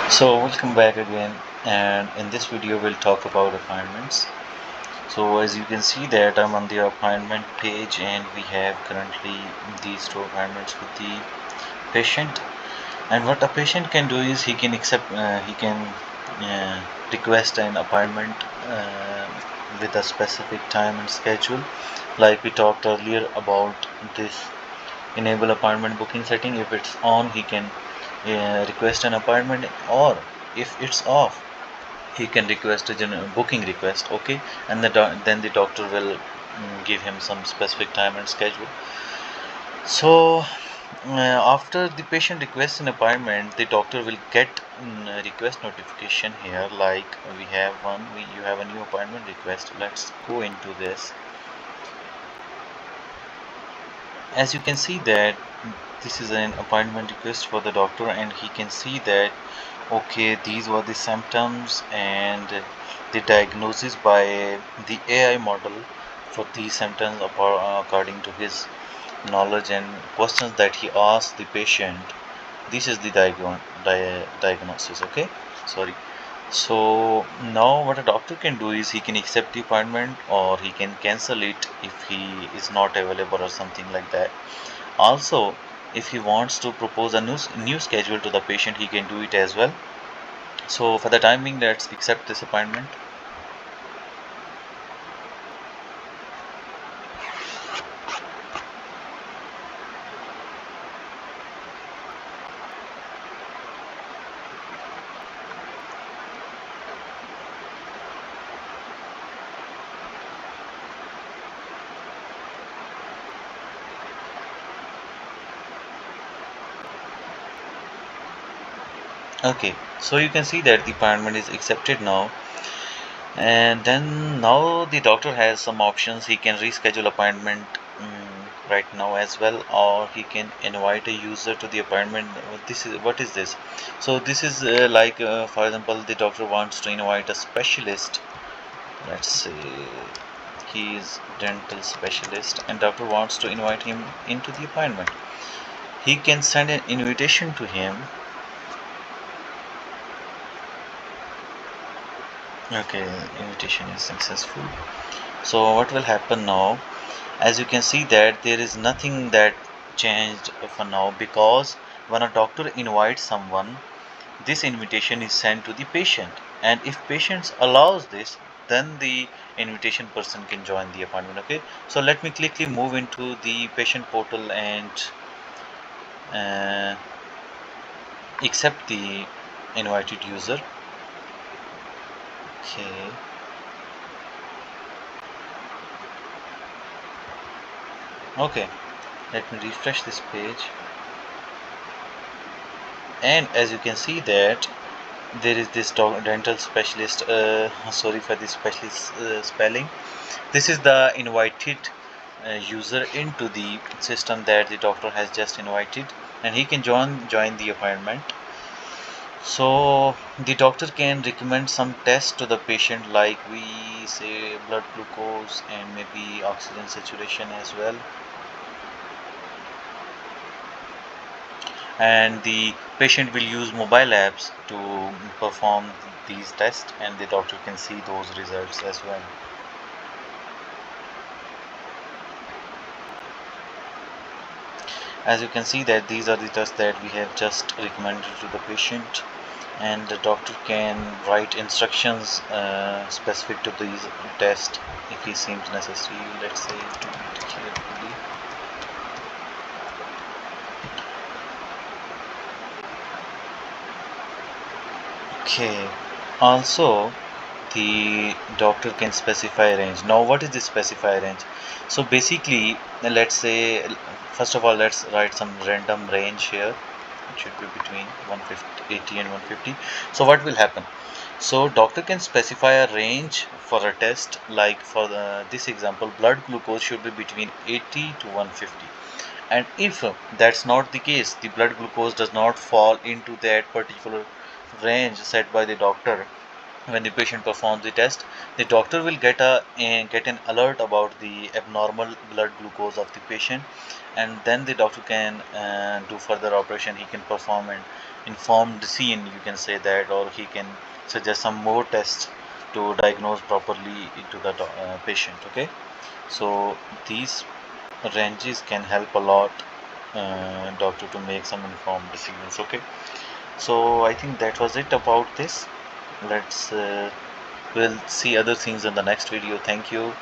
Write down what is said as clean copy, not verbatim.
So welcome back again, and in this video we'll talk about appointments. So as you can see that I'm on the appointment page and we have currently these two appointments with the patient. And what a patient can do is he can request an appointment uh, with a specific time and schedule. Like we talked earlier about this enable appointment booking setting. If it's on, he can request an appointment, or if it's off, he can request a booking request. Okay, and then the doctor will give him some specific time and schedule. So after the patient requests an appointment, the doctor will get a request notification here, like we have you have a new appointment request. Let's go into this. As you can see that this is an appointment request for the doctor, and he can see that okay, these were the symptoms and the diagnosis by the AI model for these symptoms according to his knowledge and questions that he asked the patient. This is the diagnosis. Okay, sorry. So now what a doctor can do is he can accept the appointment or he can cancel it if he is not available or something like that. Also, if he wants to propose a new schedule to the patient, he can do it as well. So for the time being, let's accept this appointment. Okay, so you can see that the appointment is accepted now, and then now the doctor has some options. He can reschedule appointment right now as well, or he can invite a user to the appointment. What is this? So this is for example, the doctor wants to invite a specialist. Let's say he is dental specialist, and doctor wants to invite him into the appointment. He can send an invitation to him. Okay, invitation is successful. So what will happen now? As you can see that there is nothing that changed for now, because when a doctor invites someone, this invitation is sent to the patient, and if patient allows this, then the invitation person can join the appointment. Okay, so let me quickly move into the patient portal and uh, accept the invited user. Okay, okay, let me refresh this page, and as you can see that there is this dental specialist. Sorry for the specialist spelling. This is the invited user into the system that the doctor has just invited, and he can join the appointment. So the doctor can recommend some tests to the patient, like we say blood glucose and maybe oxygen saturation as well. And the patient will use mobile apps to perform these tests, and the doctor can see those results as well. As you can see that these are the tests that we have just recommended to the patient, and the doctor can write instructions specific to these tests if he seems necessary. Let's say to read carefully. Okay, also the doctor can specify range. Now what is the specify range? So basically, let's say, first of all, let's write some random range here. It should be between 150 80 and 150. So what will happen? So doctor can specify a range for a test, like for this example, blood glucose should be between 80 to 150. And if that's not the case, the blood glucose does not fall into that particular range set by the doctor, when the patient performs the test, the doctor will get an alert about the abnormal blood glucose of the patient, and then the doctor can do further operation. He can perform an informed scene, you can say that, or he can suggest some more tests to diagnose properly to the patient. Okay, so these ranges can help a lot doctor to make some informed decisions. Okay, so I think that was it about this. Let's we'll see other things in the next video. Thank you.